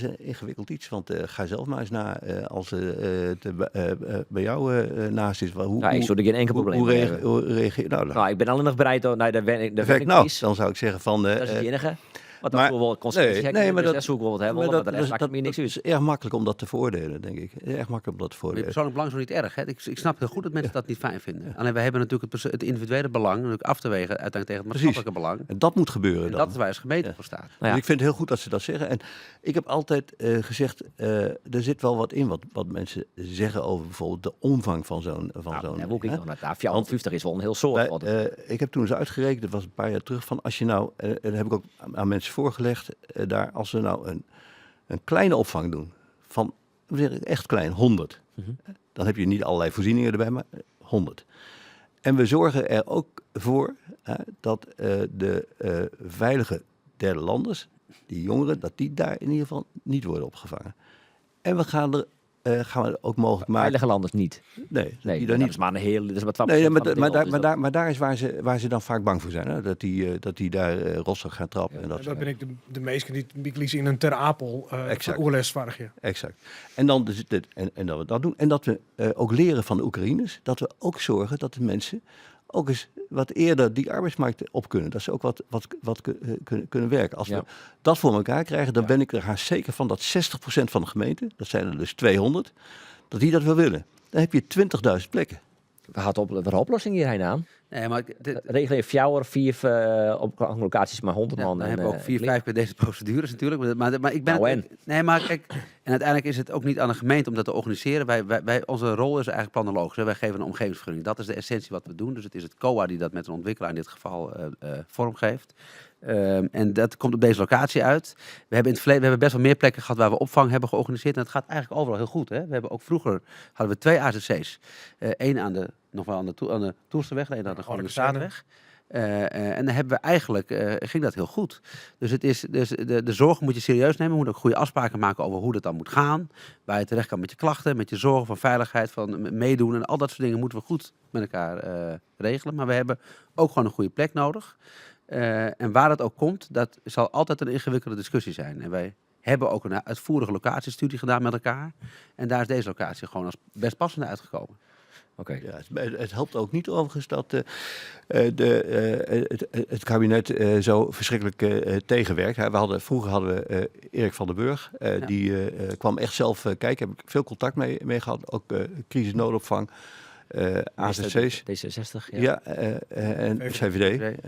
een ingewikkeld iets, want ga zelf maar eens na als het bij jou naast is. Ik zou er geen enkel probleem mee hebben. Hoe reageer je? Nou, ik ben alleen nog bereid om naar de werk. Dan zou ik zeggen van... dat is het enige. Want dat wil wel consequenties hebben. Maar dat zoek wel wat hebben, maar de rest maakt me niks uit. Het is erg makkelijk om dat te voordelen, denk ik. Erg makkelijk om dat te voordelen. Persoonlijk belang is nog niet erg. Hè? Ik snap heel goed dat mensen dat niet fijn vinden. Alleen wij hebben natuurlijk het individuele belang natuurlijk af te wegen uiteindelijk tegen het maatschappelijke belang. En dat moet gebeuren dan. Dat is waar als gemeente voor staat. Nou ja. Ik vind het heel goed dat ze dat zeggen. En ik heb altijd gezegd, er zit wel wat in wat mensen zeggen over bijvoorbeeld de omvang van zo'n... Daar wil ik nog naar. 450 is wel een heel soort. Ik heb toen eens uitgerekend, dat was een paar jaar terug, van als je nou, en dat heb ik ook aan mensen voorgelegd, als we nou een kleine opvang doen, van echt klein, 100. Dan heb je niet allerlei voorzieningen erbij, maar 100. En we zorgen er ook voor dat de veilige derde landers, die jongeren, dat die daar in ieder geval niet worden opgevangen. En we gaan we ook mogelijk maken. Veilige landers niet. Nee, dat is maar een heel. Dat is maar 12%. Maar daar is waar ze dan vaak bang voor zijn. Hè? Dat die daar rossig gaan trappen. En dat ben ik de meesten die Miklies in een Ter Apel oorles vargen. Exact. En dan en dat we dat doen. En dat we ook leren van de Oekraïners. Dat we ook zorgen dat de mensen, ook eens wat eerder die arbeidsmarkt op kunnen. Dat ze ook wat kunnen werken. Als we dat voor elkaar krijgen, dan ben ik er haast zeker van dat 60% van de gemeente, dat zijn er dus 200, dat die dat wil willen. Dan heb je 20.000 plekken. We hadden een oplossing hierheen aan. Nee, maar Regelen je 4 op locaties maar 100 man. Dan en, hebben we ook 4, 5 bij deze procedures natuurlijk. Maar ik ben... Nou, en? Nee, maar kijk, en uiteindelijk is het ook niet aan de gemeente om dat te organiseren. Onze rol is eigenlijk planologisch. Wij geven een omgevingsvergunning. Dat is de essentie wat we doen. Dus het is het COA die dat met een ontwikkelaar in dit geval vormgeeft. En dat komt op deze locatie uit. We hebben in het verleden best wel meer plekken gehad waar we opvang hebben georganiseerd. En het gaat eigenlijk overal heel goed. Hè? We hebben ook vroeger hadden we 2 AZC's. Eén aan de Toersterweg, één aan de Groningenstraatweg. En dan hebben we eigenlijk, ging dat heel goed. Dus de zorg moet je serieus nemen. Je moet ook goede afspraken maken over hoe dat dan moet gaan. Waar je terecht kan met je klachten, met je zorgen van veiligheid, van meedoen. En al dat soort dingen moeten we goed met elkaar regelen. Maar we hebben ook gewoon een goede plek nodig. En waar dat ook komt, dat zal altijd een ingewikkelde discussie zijn. En wij hebben ook een uitvoerige locatiestudie gedaan met elkaar. En daar is deze locatie gewoon als best passende uitgekomen. Okay. Ja, het helpt ook niet overigens dat het kabinet zo verschrikkelijk tegenwerkt. Vroeger hadden we Erik van der Burg. Die kwam echt zelf kijken. Heb ik veel contact mee gehad. Ook crisisnoodopvang. AZC's. D66, en VVD.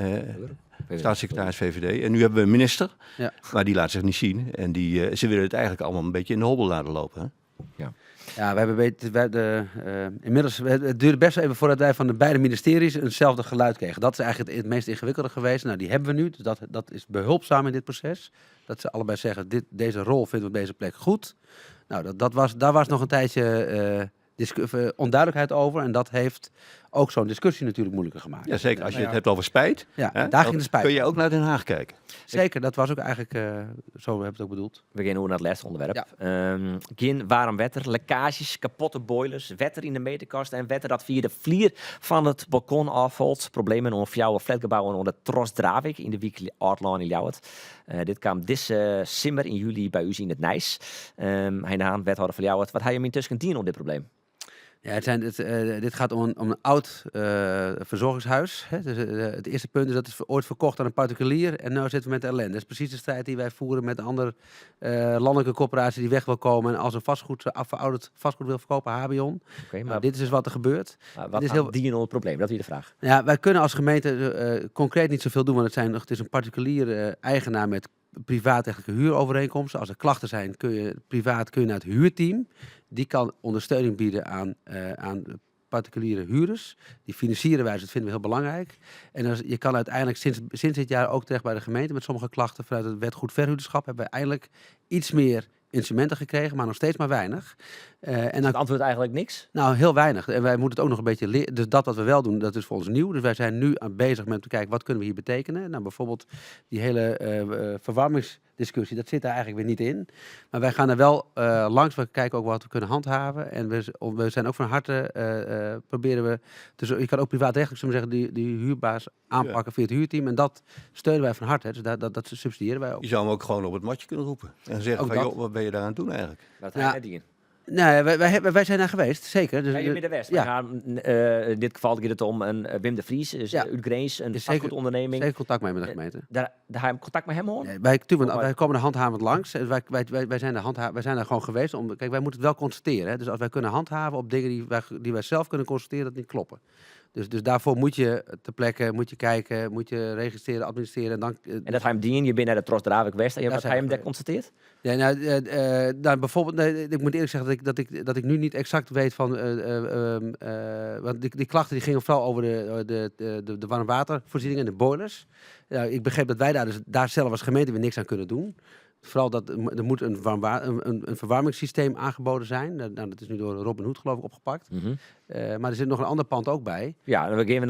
Staatssecretaris VVD. En nu hebben we een minister. Ja. Maar die laat zich niet zien. En ze willen het eigenlijk allemaal een beetje in de hobbel laten lopen. Hè? Ja. Ja, inmiddels, het duurde best wel even voordat wij van de beide ministeries hetzelfde geluid kregen. Dat is eigenlijk het meest ingewikkelde geweest. Nou, die hebben we nu, dus dat is behulpzaam in dit proces. Dat ze allebei zeggen, deze rol vinden we op deze plek goed. Nou, daar was nog een tijdje onduidelijkheid over. En dat heeft ook zo'n discussie natuurlijk moeilijker gemaakt. Ja, zeker. Als je het hebt over spijt, daar ging de spijt. Kun je ook naar Den Haag kijken. Zeker, dat was ook eigenlijk, zo hebben we het ook bedoeld. We gaan nu naar het laatste onderwerp. Geen warm wetter, lekkages, kapotte boilers, wetter in de meterkast en wetter dat via de vlier van het balkon afvalt. Problemen onder jouw flatgebouwen onder Tros Dravik in de week Aardlaan in Ljouwert. Dit kwam deze simmer in juli bij u in het Nijs. Hein wethouder van Ljouwert, wat ga je intussen doen op dit probleem? Ja, dit gaat om een oud verzorgingshuis. Hè. Dus, het eerste punt is dat het ooit verkocht aan een particulier. En nu zitten we met de ellende. Dat is precies de strijd die wij voeren met een andere landelijke corporatie die weg wil komen. En als een verouderd vastgoed wil verkopen, Habion. Okay, maar dit is dus wat er gebeurt. Wat is heel het probleem? Dat is de vraag. Ja, wij kunnen als gemeente concreet niet zoveel doen. Want het is een particulier eigenaar met privaatrechtelijke huurovereenkomsten. Als er klachten zijn, kun je naar het huurteam. Die kan ondersteuning bieden aan particuliere huurders. Die financieren wij, dus dat vinden we heel belangrijk. En je kan uiteindelijk sinds dit jaar ook terecht bij de gemeente met sommige klachten vanuit het wet goed verhuurderschap hebben we eindelijk iets meer instrumenten gekregen, maar nog steeds maar weinig. En dan het antwoord eigenlijk niks? Nou, heel weinig. En wij moeten het ook nog een beetje leren. Dus dat wat we wel doen, dat is voor ons nieuw. Dus wij zijn nu bezig met te kijken, wat kunnen we hier betekenen? Nou, bijvoorbeeld die hele verwarmingsdiscussie, dat zit daar eigenlijk weer niet in. Maar wij gaan er wel langs. We kijken ook wat we kunnen handhaven. En we zijn ook van harte, proberen we... Dus je kan ook privaatrechtelijk, zullen we zeggen, die huurbaas aanpakken via het huurteam. En dat steunen wij van harte. Dus dat subsidiëren wij ook. Je zou hem ook gewoon op het matje kunnen roepen. En zeggen van, joh, wat ben je daar aan het doen eigenlijk? Wat ga je doen? Nee, wij zijn daar geweest, zeker. Dus, in Middenwest. Ja. In dit geval gaat het om een Wim de Vries, uit Greens, een vastgoedonderneming. Zeker contact mee met de gemeente. Daar heb je contact met hem hoor? Nee, wij komen er handhavend langs. Wij zijn daar gewoon geweest. Kijk, wij moeten het wel constateren. Hè. Dus als wij kunnen handhaven op dingen die wij zelf kunnen constateren dat niet kloppen. Dus daarvoor moet je ter plekke, moet je kijken, moet je registreren, administreren. En dat ga je hem dienen, je bent naar de Tros Dravik West. En wat ga je hem daar constateerd? Ja, bijvoorbeeld, ik moet eerlijk zeggen dat ik nu niet exact weet van... want die klachten die gingen vooral over de warmwatervoorziening en de boilers. Ik begreep dat wij daar zelf als gemeente weer niks aan kunnen doen. Vooral dat er moet een verwarmingssysteem aangeboden zijn. Dat is nu door Robin Hood geloof ik opgepakt. Mm-hmm. Maar er zit nog een ander pand ook bij. Ja, dan geven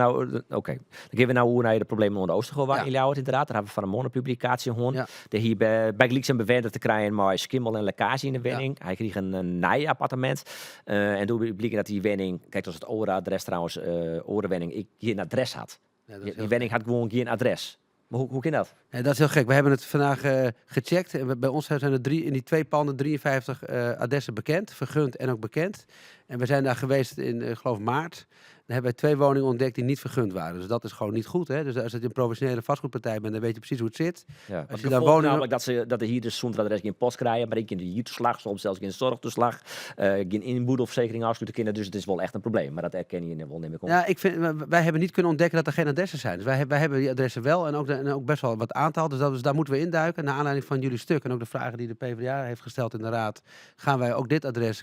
we nou hoe naar de problemen onder Oostergoor in Ljouwert inderdaad. Daar hebben we van een monopublicatie gehoord. Ja. De hier bij Gleeks en beweerde te krijgen maar skimmel en lekkage in de woning. Ja. Hij kreeg een nij-appartement. En toen bleek dat die woning, kijk, als het ORA-adres trouwens, ORA-woning, ik geen adres had. Ja, die woning had gewoon geen adres. Maar hoe kan dat? Ja, dat is heel gek. We hebben het vandaag gecheckt. Bij ons zijn er in die 2 panden 53 adressen bekend, vergund en ook bekend. En we zijn daar geweest in, geloof maart. hebben wij 2 woningen ontdekt die niet vergund waren. Dus dat is gewoon niet goed. Hè? Dus als je een professionele vastgoedpartij bent, dan weet je precies hoe het zit. Ja, Als als je je daar woningen... namelijk dat er hier dus zonder adres geen post krijgen, maar ik in de huurtoeslag, soms zelfs geen zorgtoeslag, geen inboedelverzekering afsluiten kunnen. Dus het is wel echt een probleem. Maar dat herken je wel niet meer. Ja, wij hebben niet kunnen ontdekken dat er geen adressen zijn. Dus wij hebben die adressen wel en ook best wel wat aantal. Dus daar moeten we induiken. Naar aanleiding van jullie stuk en ook de vragen die de PvdA heeft gesteld in de Raad, gaan wij ook dit adres,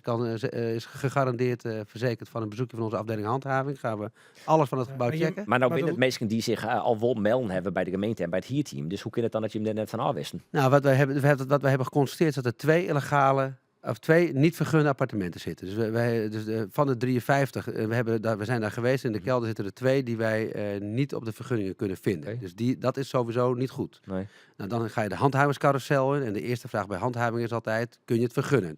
is gegarandeerd verzekerd van een bezoekje van onze afdeling handhaving. Gaan we alles van het gebouw checken. Maar nou binnen het mensen die zich al wel melden hebben bij de gemeente en bij het hierteam. Dus hoe kan het dan dat je hem er net van afwisten? Nou, wat wij hebben geconstateerd is dat er 2 illegale of 2 niet vergunde appartementen zitten. Dus van de 53, we zijn daar geweest. In de kelder zitten er 2 die wij niet op de vergunningen kunnen vinden. Okay. Dus dat is sowieso niet goed. Nee. Nou, dan ga je de handhavingscarousel in. En de eerste vraag bij handhaving is altijd, kun je het vergunnen?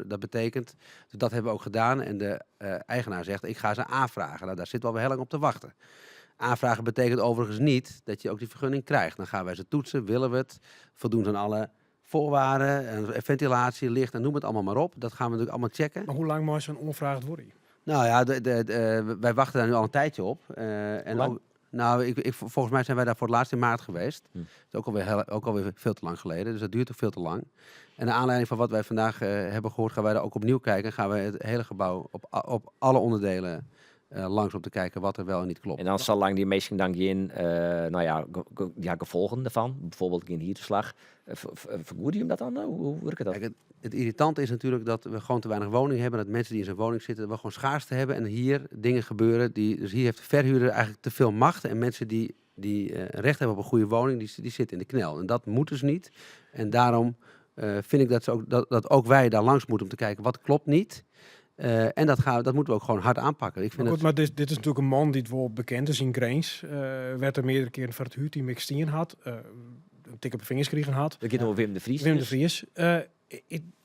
Dat betekent, dus dat hebben we ook gedaan. En de eigenaar zegt, ik ga ze aanvragen. Nou, daar zitten we al heel lang op te wachten. Aanvragen betekent overigens niet dat je ook die vergunning krijgt. Dan gaan wij ze toetsen, willen we het, voldoen ze aan alle voorwaarden, en ventilatie, licht en noem het allemaal maar op. Dat gaan we natuurlijk allemaal checken. Maar hoe lang moet zo'n onvraagd worden? Nou ja, wij wachten daar nu al een tijdje op. Volgens mij zijn wij daar voor het laatst in maart geweest. Dat is ook alweer veel te lang geleden. Dus dat duurt ook veel te lang. En naar aanleiding van wat wij vandaag hebben gehoord, gaan wij daar ook opnieuw kijken. En gaan wij het hele gebouw op alle onderdelen langs om te kijken wat er wel en niet klopt. En dan zal lang die mensen dan geen gevolgen ervan, bijvoorbeeld geen hiertoeslag. Vergoed je hem dat dan? Hoe werkt dat? Kijk, het irritante is natuurlijk dat we gewoon te weinig woningen hebben. Dat mensen die in zijn woning zitten, wel gewoon schaarste hebben. En hier dingen gebeuren. Dus hier heeft de verhuurder eigenlijk te veel macht. En mensen die recht hebben op een goede woning, die zitten in de knel. En dat moeten ze niet. En daarom vind ik dat ook wij daar langs moeten om te kijken wat klopt niet. En dat moeten we ook gewoon hard aanpakken. Maar dit is natuurlijk een man die het wel bekend is in Grains. Werd er meerdere keren voor het huurteam extien had. Een tik op de vingers gekregen had. Dat gaat over Wim de Vries. Wim de Vries.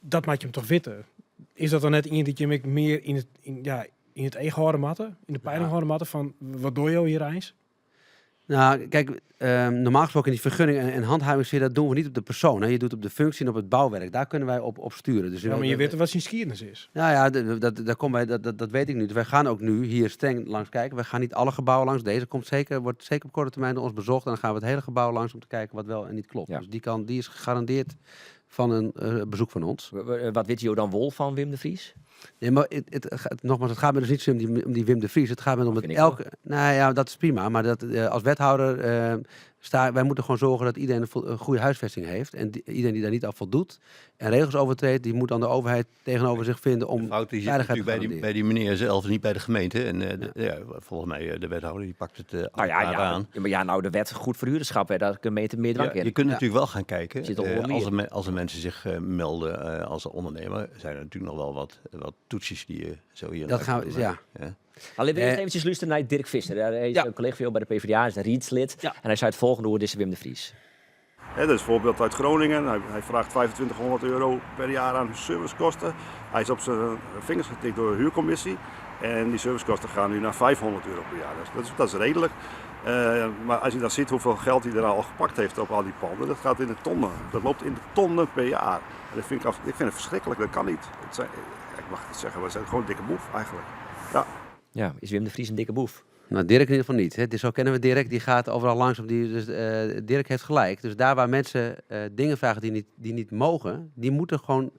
Dat maakt je hem toch witten. Is dat dan net iemand dat je hem meer in het ego houden matten? In de peiling houden matten van wat doe je hier eens? Nou, kijk, normaal gesproken in die vergunning en handhavingssfeer, dat doen we niet op de persoon. Hè. Je doet op de functie en op het bouwwerk. Daar kunnen wij op sturen. Dus maar je weet wat zijn skiernis is. Nou ja, dat weet ik nu. Dus wij gaan ook nu hier streng langs kijken. We gaan niet alle gebouwen langs. Deze wordt zeker op korte termijn door ons bezocht. En dan gaan we het hele gebouw langs om te kijken wat wel en niet klopt. Ja. Dus die is gegarandeerd van een bezoek van ons. Wat weet je dan wel van Wim de Vries? Nee, maar nogmaals, het gaat me dus niet zo om die Wim de Vries. Het gaat me om het elke... Nou ja, dat is prima. Maar als wethouder wij moeten gewoon zorgen dat iedereen een goede huisvesting heeft. En iedereen die daar niet aan voldoet en regels overtreedt, die moet dan de overheid tegenover zich vinden om veiligheid te garanderen. Bij die meneer zelf, niet bij de gemeente. En volgens mij, de wethouder, die pakt het aan. Nou, de wet goed verhuurderschap, daar de gemeente meer drank in. Je kunt natuurlijk wel gaan kijken. Als er mensen zich melden als ondernemer, zijn er natuurlijk nog wel wat toetsjes die je zo hier... Dat gaan we, ja. Alleen wil ik eventjes luisteren naar Dirk Visser. Hij is een collega van jou bij de PvdA, is een rietslid. Ja. En hij zei het volgende, hoe is Wim de Vries. Dat is een voorbeeld uit Groningen. Hij vraagt €2500 per jaar aan servicekosten. Hij is op zijn vingers getikt door de huurcommissie. En die servicekosten gaan nu naar €500 per jaar. Dat is redelijk. Maar als je dan ziet hoeveel geld hij er al gepakt heeft op al die panden, dat gaat in de tonnen. Dat loopt in de tonnen per jaar. En dat vind ik vind het verschrikkelijk, dat kan niet. Ik mag het zeggen, we zijn gewoon een dikke boef eigenlijk. Ja, is Wim de Vries een dikke boef? Nou, Dirk in ieder geval niet. Hè. Dus zo kennen we Dirk, die gaat overal langs. Dirk heeft gelijk. Dus daar waar mensen dingen vragen die niet mogen, die moeten gewoon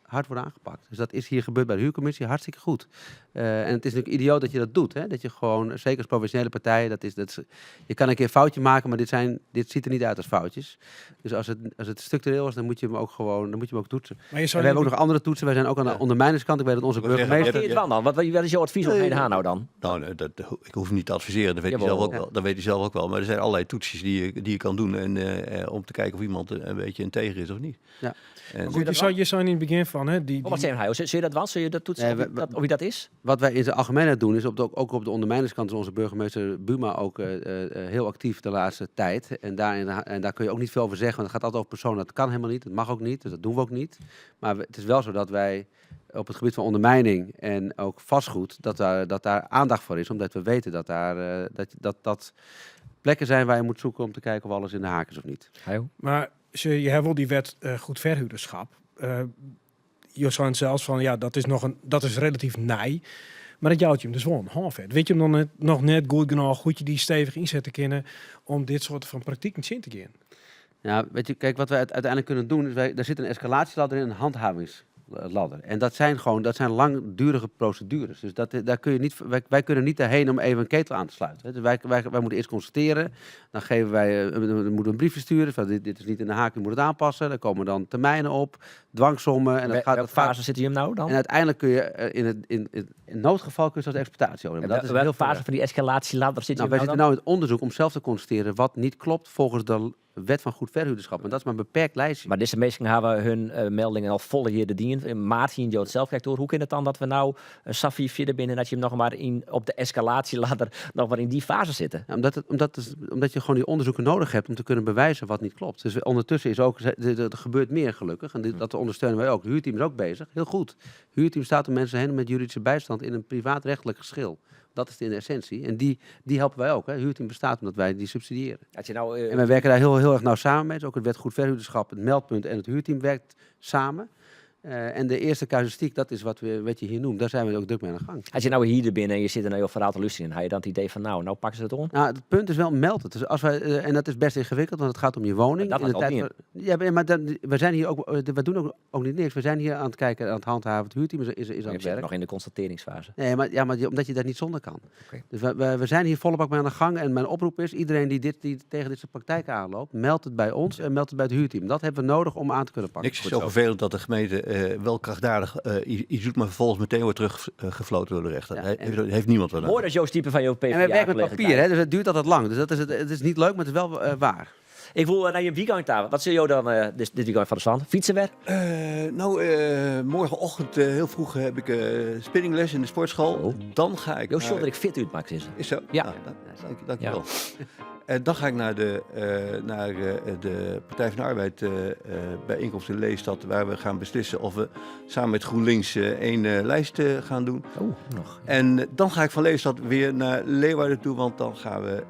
hard worden aangepakt. Dus dat is hier gebeurd bij de huurcommissie hartstikke goed. En het is natuurlijk idioot dat je dat doet. Hè? Dat je gewoon, zeker als professionele partij, je kan een keer een foutje maken, maar dit ziet er niet uit als foutjes. Dus als het structureel is, dan moet je hem ook toetsen. Maar we hebben ook nog andere toetsen. Wij zijn ook aan de ondermijnerskant. Ik weet dat onze burgemeester... Wat vind je dan? Wat is jouw advies op Heide nou dan? Nou, ik hoef niet te adviseren. Dat weet hij zelf ook wel. Dat weet hij zelf ook wel. Maar er zijn allerlei toetsjes die je kan doen om te kijken of iemand een beetje integer is of niet. Ja. Je zei in het begin van... Wat zei hij? Zul je dat wel? Zul je dat toetsen? Of wie dat is? Wat wij in de algemeenheid doen, is ook op de ondermijnerskant is onze burgemeester Buma ook heel actief de laatste tijd. En daar kun je ook niet veel over zeggen, want het gaat altijd over personen. Dat kan helemaal niet, dat mag ook niet, dus dat doen we ook niet. Maar het is wel zo dat wij op het gebied van ondermijning en ook vastgoed, dat daar aandacht voor is. Omdat we weten dat plekken zijn waar je moet zoeken om te kijken of alles in de haak is of niet. Maar je hebt wel die wet goed verhuurderschap. Je zei zelfs van, dat is relatief nij. Maar dat jouwt je hem dus wel een half. Weet je hem dan nog net goed genoeg, goed je die stevig inzetten kunnen om dit soort van praktijk niet in te gaan? Ja, weet je, kijk, wat wij uiteindelijk kunnen doen, is daar zit een escalatieladder in en een handhavingsladder. En dat zijn langdurige procedures. Dus daar kun je niet, wij kunnen niet daarheen om even een ketel aan te sluiten. Dus wij moeten eerst constateren. Dan moeten we een briefje sturen. Van dit is niet in de haak, je moet het aanpassen. Dan komen dan termijnen op, dwangsommen. En Welke fase zit hij hem nou dan? En uiteindelijk kun je in noodgeval kun je zelfs exploitatie over hebben. Dat is welke fase van die escalatieladder zit hij Wij nou zitten nou in het onderzoek om zelf te constateren wat niet klopt volgens de wet van goed verhuurderschap. En dat is maar een beperkt lijstje. Maar deze mensen hebben hun meldingen al volle hier de dien. In maart hier in Jood zelf kijkt door. Hoe kan het dan dat we nou een Safi verder binnen dat je hem nog maar op de escalatieladder nog maar in die fase zitten? Ja, omdat je gewoon die onderzoeken nodig hebt om te kunnen bewijzen wat niet klopt. Dus ondertussen is ook, er gebeurt meer gelukkig. En dat ondersteunen wij ook. Het huurteam is ook bezig. Heel goed. Het huurteam staat om mensen heen met juridische bijstand in een privaatrechtelijk geschil. Dat is in de essentie. En die helpen wij ook. Hè. Het huurteam bestaat omdat wij die subsidiëren. En wij werken daar heel erg nauw samen mee. Dus ook het wet goed verhuurderschap, het meldpunt en het huurteam werkt samen. En de eerste casuïstiek, dat is wat je hier noemt. Daar zijn we ook druk mee aan de gang. Als je nou hier binnen en je zit er nou heel verhaal te luisteren, had je dan het idee van nou pakken ze het om? Nou, het punt is wel, meld het. Dus en dat is best ingewikkeld, want het gaat om je woning. Maar dat we zijn hier ook, we doen ook niet niks. We zijn hier aan het kijken, aan het handhaven. Het huurteam is aan het werk. Nog in de constateringsfase. Nee, maar omdat je daar niet zonder kan. Okay. Dus we zijn hier volle bak mee aan de gang. En mijn oproep is, iedereen die tegen dit soort praktijken aanloopt, meldt het bij ons en meldt het bij het huurteam. Dat hebben we nodig om aan te kunnen pakken. Niks is zo vervelend dat de gemeente wel krachtdadig iets doet, maar vervolgens meteen wordt teruggefloten door de rechter. Heeft niemand wat aan. Mooi dat Joost Diepen van jouw PvdA. En wij werken met papier, hè, dus het duurt altijd lang. Dus het is niet leuk, maar het is wel waar. Ik wil naar je weekend aan. Wat zul je dan dit weekend van de stand? Fietsen weer? Morgenochtend heel vroeg heb ik spinningles in de sportschool. Oh. Dan ga ik. Joost, dat ik fit uitmaak is. Is zo? Ja. Nou, dank je wel. Dan ga ik naar de Partij van de Arbeid bijeenkomst in Lelystad, waar we gaan beslissen of we samen met GroenLinks één lijst gaan doen. Nog. En dan ga ik van Lelystad weer naar Leeuwarden toe, want dan gaan we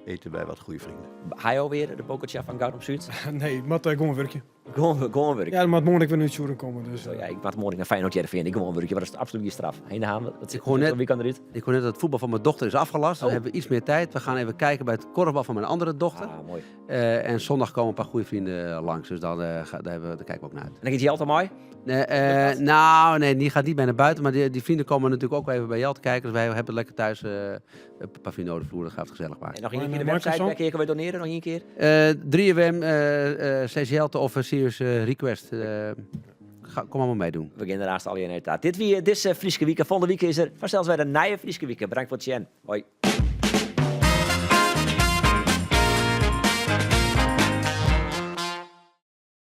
eten bij wat goede vrienden. Ga je alweer de bokertje van Goud op Zuid? Nee, maar gewoon werkje. Gewoon werk. Ja, maar morgen weer nu Sjoerd komen. Dus, ja, ik maak morgen naar Feyenoord Jervin. Ik gewoon werk. Maar dat is absoluut niet straf. Heen gaan we. Ik hoor net dat het voetbal van mijn dochter is afgelast. Dan hebben we iets meer tijd. We gaan even kijken bij het korfbal van mijn andere dochter. Mooi. En zondag komen een paar goede vrienden langs. Dus daar kijken we ook naar uit. En dan gaat hij altijd mooi? Nee, die gaat niet mee naar buiten. Maar die vrienden komen natuurlijk ook even bij jou te kijken. Dus wij hebben lekker thuis een paar vrienden de vloer. Dat gaat het gezellig maken. En nog één keer de website. Welke keer kunnen we doneren? Nog één keer? 3FM, CCL of Serious Request. Kom allemaal meedoen. We beginnen daarnaast al in het. Dit is Frieske Week. Volgende week is er vanzelfs weer een nieuwe Frieske Week. Bedankt voor het zien. Hoi.